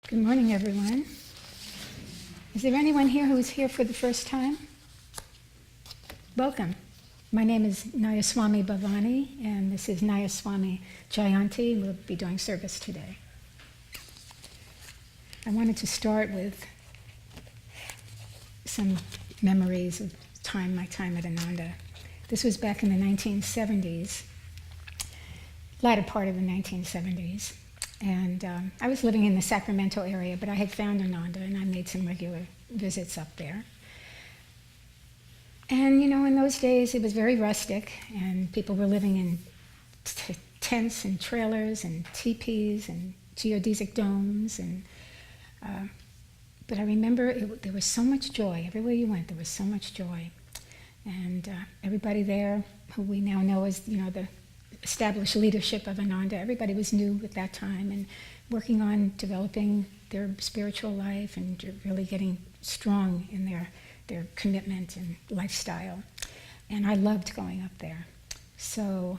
Good morning, everyone. Is there anyone here who is here for the first time? Welcome. My name is Nayaswami Bhavani, and this is Nayaswami Jayanti. We'll be doing service today. I wanted to start with some memories of my time at Ananda. This was back in the 1970s, latter part of the 1970s. And I was living in the Sacramento area, but I had found Ananda, and I made some regular visits up there. And, in those days, it was very rustic, and people were living in tents and trailers and teepees and geodesic domes. But I remember there was so much joy. Everywhere you went, there was so much joy. And everybody there, who we now know as, the established leadership of Ananda, everybody was new at that time and working on developing their spiritual life and really getting strong in their commitment and lifestyle. And I loved going up there. So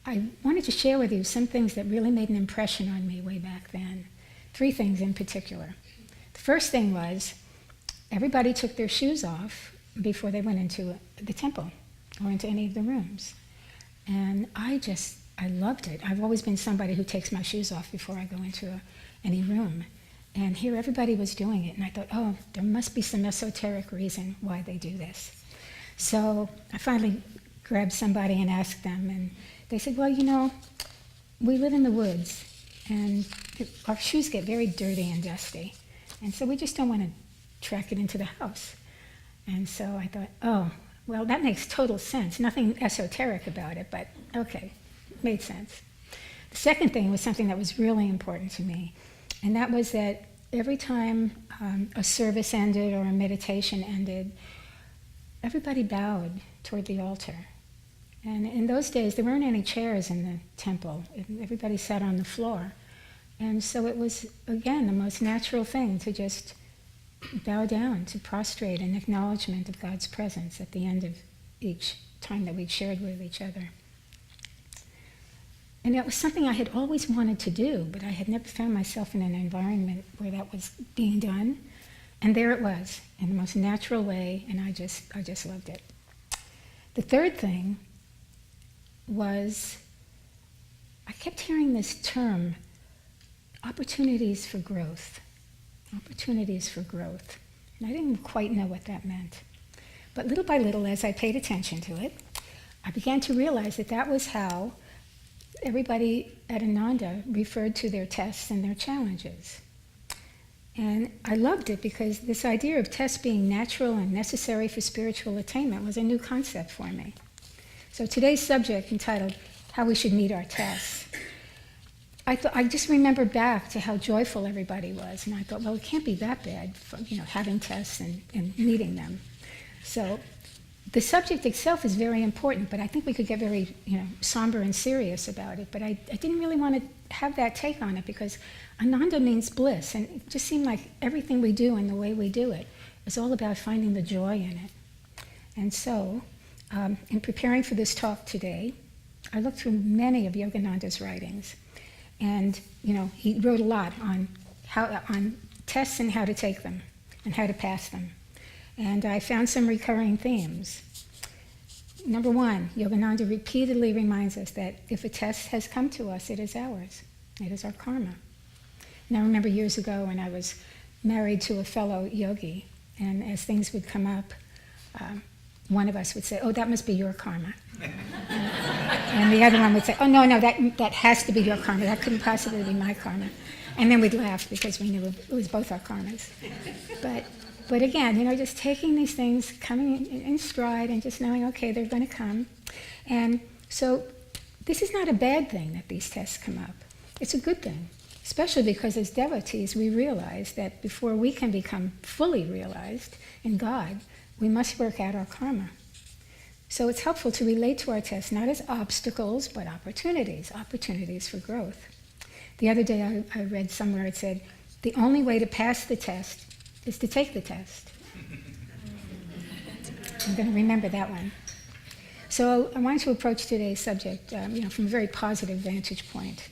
I wanted to share with you some things that really made an impression on me way back then. 3 things in particular. The first thing was everybody took their shoes off before they went into the temple or into any of the rooms. And I loved it. I've always been somebody who takes my shoes off before I go into any room. And here everybody was doing it. And I thought, oh, there must be some esoteric reason why they do this. So I finally grabbed somebody and asked them. And they said, well, we live in the woods. And our shoes get very dirty and dusty. And so we just don't want to track it into the house. And so I thought, oh, well, that makes total sense. Nothing esoteric about it, but okay, made sense. The second thing was something that was really important to me, and that was that every time a service ended or a meditation ended, everybody bowed toward the altar. And in those days, there weren't any chairs in the temple. Everybody sat on the floor. And so it was, again, the most natural thing to just bow down, to prostrate in acknowledgement of God's presence at the end of each time that we'd shared with each other. And it was something I had always wanted to do, but I had never found myself in an environment where that was being done. And there it was, in the most natural way, and I just loved it. The third thing was I kept hearing this term, opportunities for growth. Opportunities for growth. And I didn't quite know what that meant. But little by little, as I paid attention to it, I began to realize that that was how everybody at Ananda referred to their tests and their challenges. And I loved it because this idea of tests being natural and necessary for spiritual attainment was a new concept for me. So today's subject, entitled How We Should Meet Our Tests, I just remember back to how joyful everybody was, and I thought, well, it can't be that bad, having tests and meeting them. So the subject itself is very important, but I think we could get very, somber and serious about it. But I didn't really want to have that take on it because Ananda means bliss, and it just seemed like everything we do and the way we do it is all about finding the joy in it. And so, in preparing for this talk today, I looked through many of Yogananda's writings. And, he wrote a lot on tests and how to take them and how to pass them. And I found some recurring themes. Number 1, Yogananda repeatedly reminds us that if a test has come to us, it is ours. It is our karma. And I remember years ago when I was married to a fellow yogi, and as things would come up, one of us would say, oh, that must be your karma. And the other one would say, oh, no, that has to be your karma. That couldn't possibly be my karma. And then we'd laugh because we knew it was both our karmas. But again, just taking these things, coming in stride and just knowing, okay, they're going to come. And so this is not a bad thing that these tests come up. It's a good thing, especially because as devotees, we realize that before we can become fully realized in God, we must work out our karma. So it's helpful to relate to our tests not as obstacles, but opportunities for growth. The other day I read somewhere it said, the only way to pass the test is to take the test. I'm going to remember that one. So I wanted to approach today's subject from a very positive vantage point.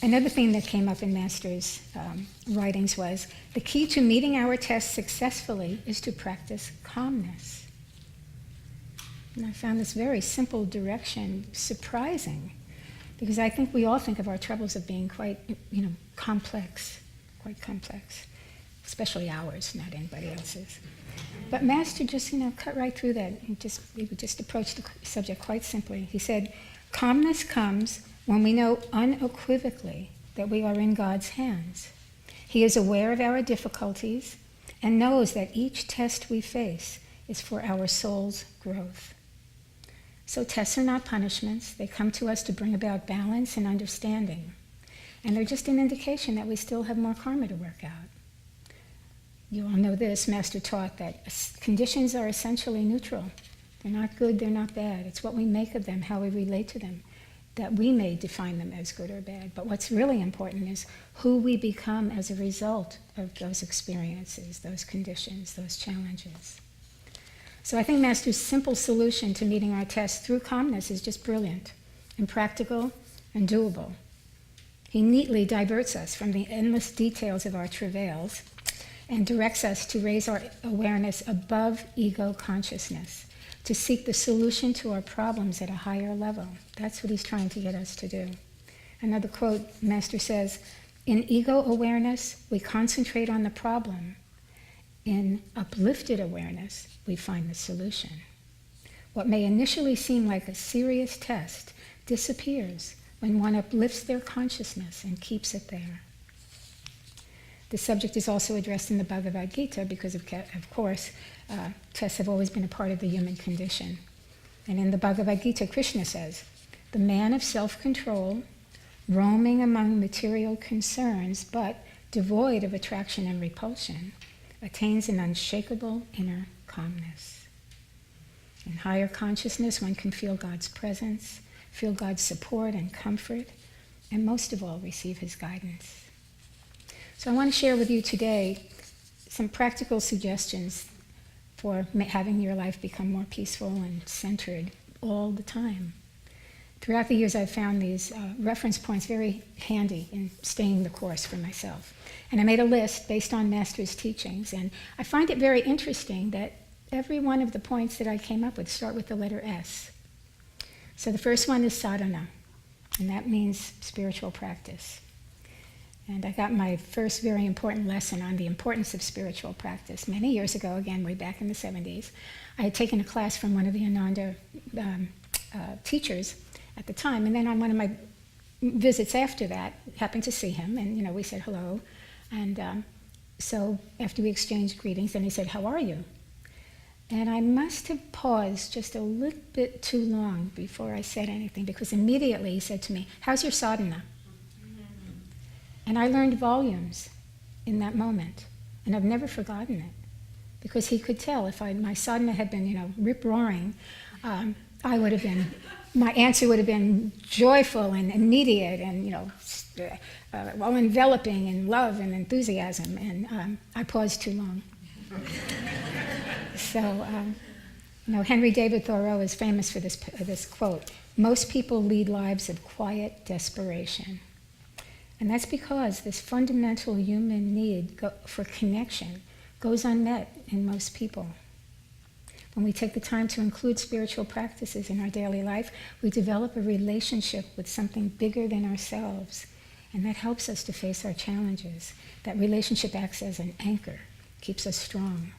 Another thing that came up in Master's writings was, the key to meeting our tests successfully is to practice calmness. And I found this very simple direction surprising, because I think we all think of our troubles of being quite, complex, quite complex, especially ours, not anybody else's. But Master just, cut right through that. He would just approach the subject quite simply. He said, calmness comes when we know unequivocally that we are in God's hands. He is aware of our difficulties and knows that each test we face is for our soul's growth. So tests are not punishments. They come to us to bring about balance and understanding. And they're just an indication that we still have more karma to work out. You all know this. Master taught that conditions are essentially neutral. They're not good, they're not bad. It's what we make of them, how we relate to them, that we may define them as good or bad. But what's really important is who we become as a result of those experiences, those conditions, those challenges. So I think Master's simple solution to meeting our tests through calmness is just brilliant and practical and doable. He neatly diverts us from the endless details of our travails and directs us to raise our awareness above ego consciousness, to seek the solution to our problems at a higher level. That's what he's trying to get us to do. Another quote, Master says, in ego awareness, we concentrate on the problem. In uplifted awareness, we find the solution. What may initially seem like a serious test disappears when one uplifts their consciousness and keeps it there. The subject is also addressed in the Bhagavad Gita because, of course, tests have always been a part of the human condition. And in the Bhagavad Gita, Krishna says, the man of self-control, roaming among material concerns, but devoid of attraction and repulsion, attains an unshakable inner calmness. In higher consciousness, one can feel God's presence, feel God's support and comfort, and most of all, receive his guidance. So I want to share with you today some practical suggestions for having your life become more peaceful and centered all the time. Throughout the years, I've found these reference points very handy in staying the course for myself. And I made a list based on Master's teachings, and I find it very interesting that every one of the points that I came up with start with the letter S. So the first one is sadhana, and that means spiritual practice. And I got my first very important lesson on the importance of spiritual practice many years ago, again, way back in the 70s. I had taken a class from one of the Ananda teachers at the time, and then on one of my visits after that, happened to see him, and we said hello. And so after we exchanged greetings, then he said, how are you? And I must have paused just a little bit too long before I said anything, because immediately he said to me, how's your sadhana? And I learned volumes in that moment, and I've never forgotten it, because he could tell if my sadhana had been, rip-roaring, I would have been, my answer would have been joyful and immediate and, all-enveloping in love and enthusiasm, and I paused too long. So, Henry David Thoreau is famous for this quote, most people lead lives of quiet desperation. And that's because this fundamental human need for connection goes unmet in most people. When we take the time to include spiritual practices in our daily life, we develop a relationship with something bigger than ourselves, and that helps us to face our challenges. That relationship acts as an anchor, keeps us strong.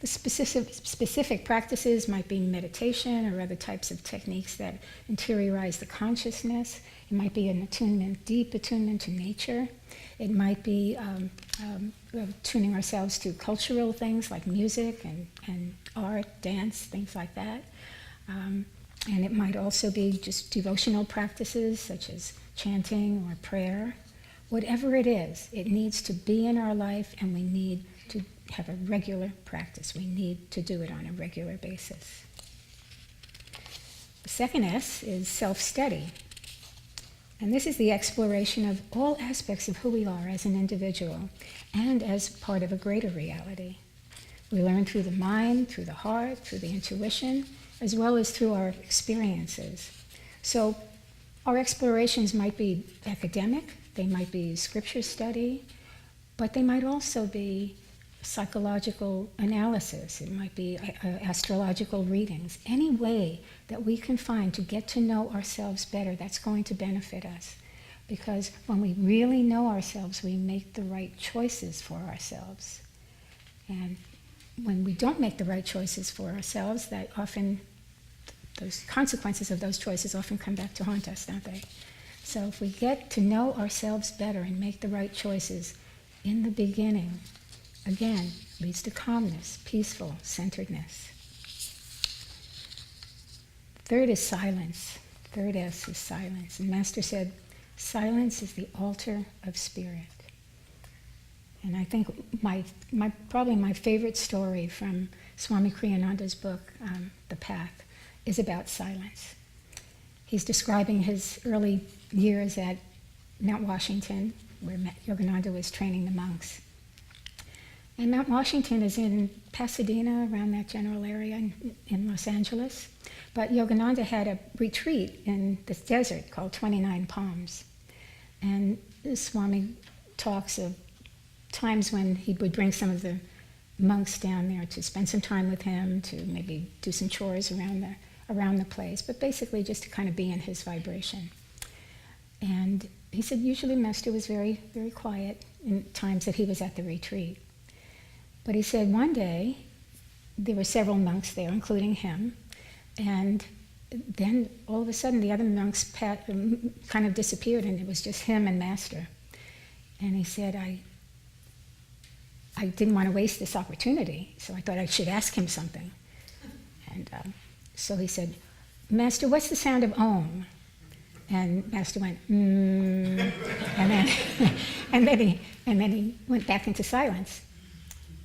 The specific practices might be meditation or other types of techniques that interiorize the consciousness. It might be an deep attunement to nature. It might be tuning ourselves to cultural things like music and art, dance, things like that. And it might also be just devotional practices such as chanting or prayer. Whatever it is, it needs to be in our life, and we need to have a regular practice. We need to do it on a regular basis. The second S is self-study. And this is the exploration of all aspects of who we are as an individual and as part of a greater reality. We learn through the mind, through the heart, through the intuition, as well as through our experiences. So our explorations might be academic, They might be scripture study, but they might also be psychological analysis. It might be astrological readings. Any way that we can find to get to know ourselves better, that's going to benefit us. Because when we really know ourselves, we make the right choices for ourselves. And when we don't make the right choices for ourselves, that often, those consequences of those choices often come back to haunt us, don't they? So if we get to know ourselves better and make the right choices in the beginning, again, leads to calmness, peaceful, centeredness. Third is silence. Third S is silence. And Master said, silence is the altar of spirit. And I think probably my favorite story from Swami Kriyananda's book, The Path, is about silence. He's describing his early years at Mount Washington, where Yogananda was training the monks. And Mount Washington is in Pasadena, around that general area in Los Angeles. But Yogananda had a retreat in this desert called 29 Palms. And Swami talks of times when he would bring some of the monks down there to spend some time with him, to maybe do some chores around the place, but basically just to kind of be in his vibration. And he said usually Master was very, very quiet in times that he was at the retreat. But he said one day there were several monks there, including him, and then all of a sudden the other monks kind of disappeared, and it was just him and Master. And he said, I didn't want to waste this opportunity, so I thought I should ask him something. And so he said, Master, what's the sound of Om? And Master went, and then he went back into silence.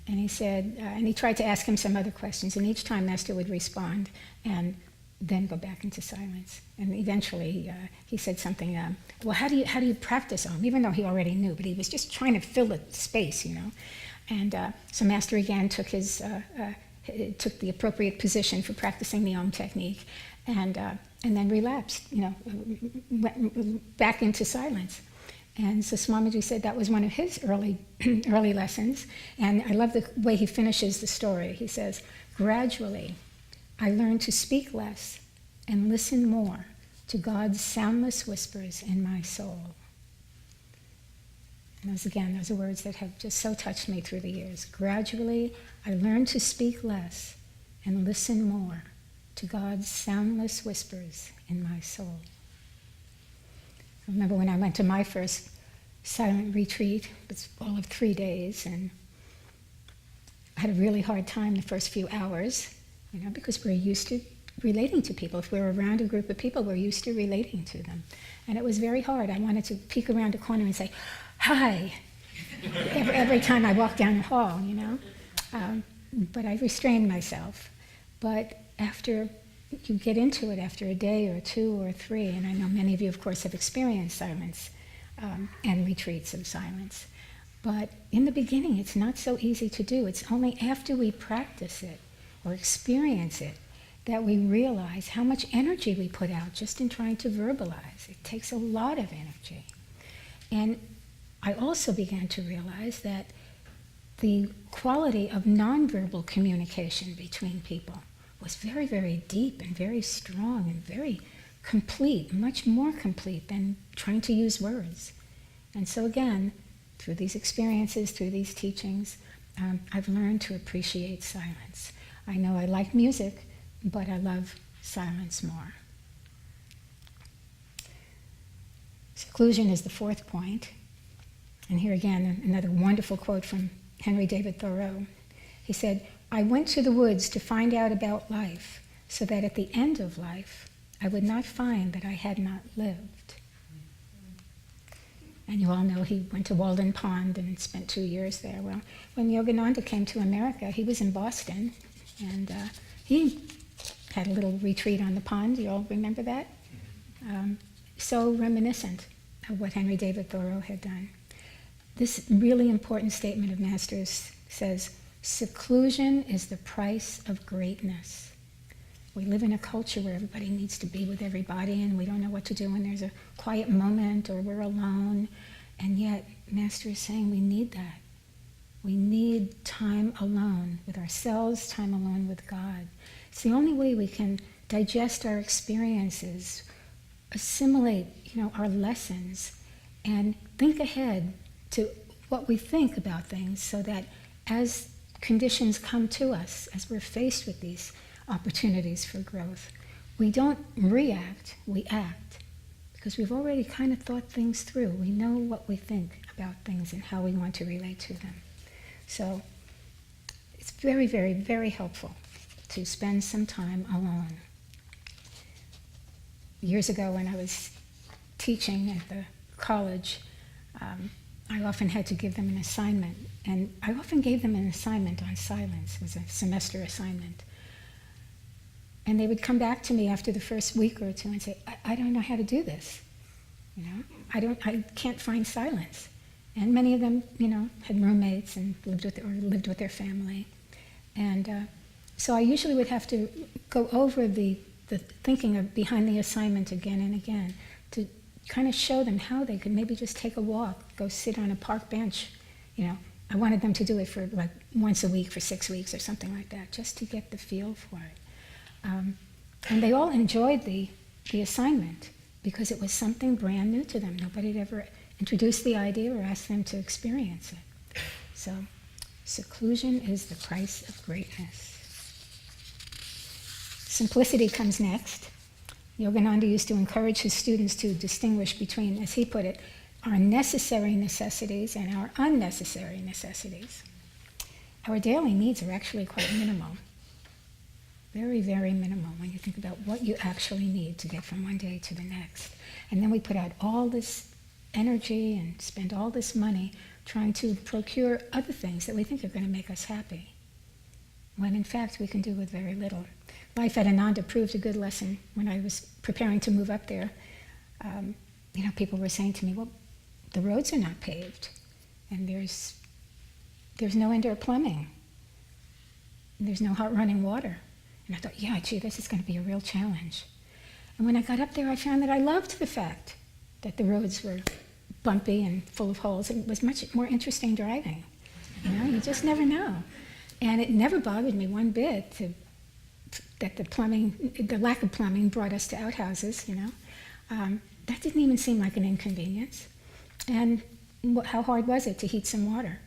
And he said, and he tried to ask him some other questions, and each time Master would respond and then go back into silence. And eventually he said something, well, how do you practice Om? Even though he already knew, but he was just trying to fill the space, you know. And so Master again took took the appropriate position for practicing the Om technique, and then relapsed, you know, went back into silence. And so Swamiji said that was one of his early lessons. And I love the way he finishes the story. He says, gradually, I learned to speak less and listen more to God's soundless whispers in my soul. And those are words that have just so touched me through the years. Gradually, I learned to speak less and listen more to God's soundless whispers in my soul. I remember when I went to my first silent retreat, it was all of 3 days, and I had a really hard time the first few hours, you know, because we're used to relating to people. If we're around a group of people, we're used to relating to them. And it was very hard. I wanted to peek around a corner and say, hi, every time I walked down the hall, you know. But I restrained myself. But after you get into it, after a day or two or three, and I know many of you, of course, have experienced silence and retreats of silence. But in the beginning, it's not so easy to do. It's only after we practice it or experience it that we realize how much energy we put out just in trying to verbalize. It takes a lot of energy. And I also began to realize that the quality of nonverbal communication between people was very, very deep and very strong and very complete, much more complete than trying to use words. And so again, through these experiences, through these teachings, I've learned to appreciate silence. I know I like music, but I love silence more. Seclusion is the fourth point. And here again, another wonderful quote from Henry David Thoreau. He said, I went to the woods to find out about life, so that at the end of life, I would not find that I had not lived. And you all know he went to Walden Pond and spent 2 years there. Well, when Yogananda came to America, he was in Boston, and he had a little retreat on the pond. You all remember that? So reminiscent of what Henry David Thoreau had done. This really important statement of Master's says, seclusion is the price of greatness. We live in a culture where everybody needs to be with everybody, and we don't know what to do when there's a quiet moment or we're alone. And yet, Master is saying we need that. We need time alone with ourselves, time alone with God. It's the only way we can digest our experiences, assimilate, our lessons, and think ahead to what we think about things, so that as conditions come to us, as we're faced with these opportunities for growth, we don't react, we act. Because we've already kind of thought things through. We know what we think about things and how we want to relate to them. So it's very, very, very helpful to spend some time alone. Years ago when I was teaching at the college, I often had to give them an assignment. And I often gave them an assignment on silence. It was a semester assignment. And they would come back to me after the first week or two and say, I don't know how to do this. I can't find silence. And many of them, had roommates and lived with their family. And so I usually would have to go over the thinking of behind the assignment again and again to kind of show them how they could maybe just take a walk, go sit on a park bench. I wanted them to do it for like once a week for 6 weeks or something like that, just to get the feel for it. And they all enjoyed the assignment because it was something brand new to them. Nobody had ever introduced the idea or asked them to experience it. So, seclusion is the price of greatness. Simplicity comes next. Yogananda used to encourage his students to distinguish between, as he put it, our necessary necessities and our unnecessary necessities. Our daily needs are actually quite minimal. Very, very minimal when you think about what you actually need to get from one day to the next. And then we put out all this energy and spend all this money trying to procure other things that we think are going to make us happy, when in fact we can do with very little. Life at Ananda proved a good lesson. When I was preparing to move up there, people were saying to me, well, the roads are not paved, and there's no indoor plumbing, and there's no hot running water. And I thought, yeah, gee, this is going to be a real challenge. And when I got up there, I found that I loved the fact that the roads were bumpy and full of holes. It was much more interesting driving. You just never know. And it never bothered me one bit that the lack of plumbing brought us to outhouses, That didn't even seem like an inconvenience. And how hard was it to heat some water?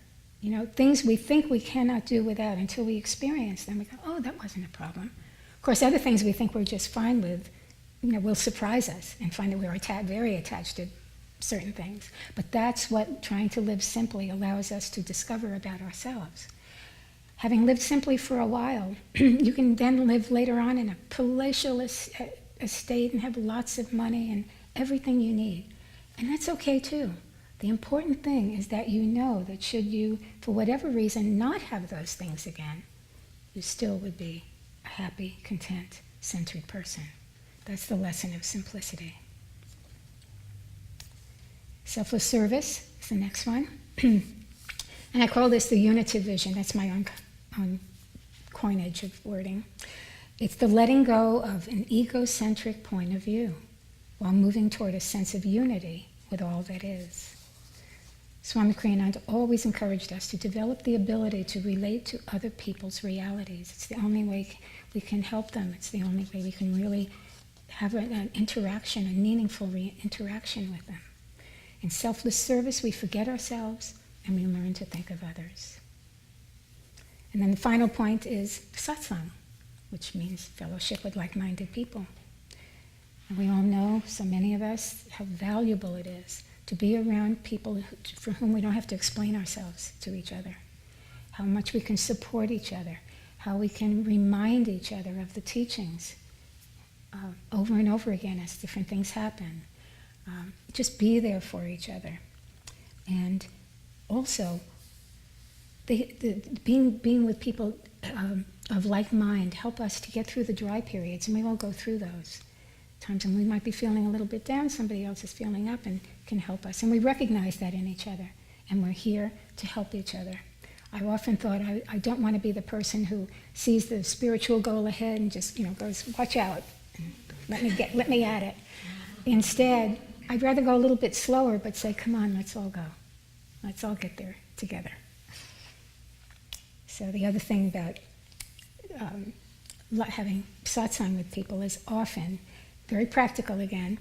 Things we think we cannot do without until we experience them. We go, oh, that wasn't a problem. Of course, other things we think we're just fine with, will surprise us and find that we're very attached to certain things. But that's what trying to live simply allows us to discover about ourselves. Having lived simply for a while, you can then live later on in a palatial estate and have lots of money and everything you need. And that's okay too. The important thing is that you know that should you, for whatever reason, not have those things again, you still would be a happy, content, centered person. That's the lesson of simplicity. Selfless service is the next one. And I call this the unitive vision. That's my own coinage of wording. It's the letting go of an egocentric point of view while moving toward a sense of unity with all that is. Swami Kriyananda always encouraged us to develop the ability to relate to other people's realities. It's the only way we can help them. It's the only way we can really have an interaction, a meaningful interaction with them. In selfless service, we forget ourselves and we learn to think of others. And then the final point is satsang, which means fellowship with like-minded people. And we all know, so many of us, how valuable it is to be around people for whom we don't have to explain ourselves to each other, how much we can support each other, how we can remind each other of the teachings over and over again as different things happen. Just be there for each other. And also, being with people of like mind help us to get through the dry periods, and we all go through those. Times when we might be feeling a little bit down, somebody else is feeling up and can help us. And we recognize that in each other, and we're here to help each other. I've often thought I don't want to be the person who sees the spiritual goal ahead and just goes, watch out, and let me at it. Instead, I'd rather go a little bit slower, but say, come on, let's all go. Let's all get there together. So the other thing about having satsang with people is often, very practical again,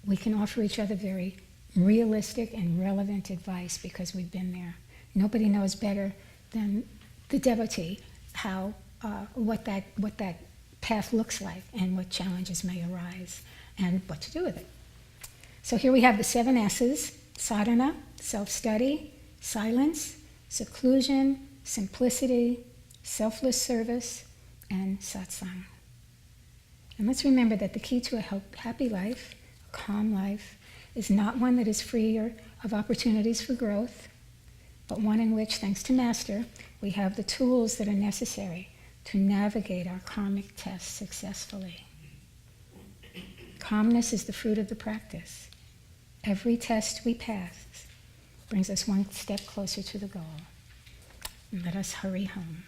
we can offer each other very realistic and relevant advice because we've been there. Nobody knows better than the devotee how what that path looks like and what challenges may arise and what to do with it. So here we have the 7 S's: sadhana, self-study; silence, seclusion; simplicity, selfless service; and satsang. And let's remember that the key to a happy life, a calm life, is not one that is freer of opportunities for growth, but one in which, thanks to Master, we have the tools that are necessary to navigate our karmic tests successfully. Calmness is the fruit of the practice. Every test we pass brings us one step closer to the goal. And let us hurry home.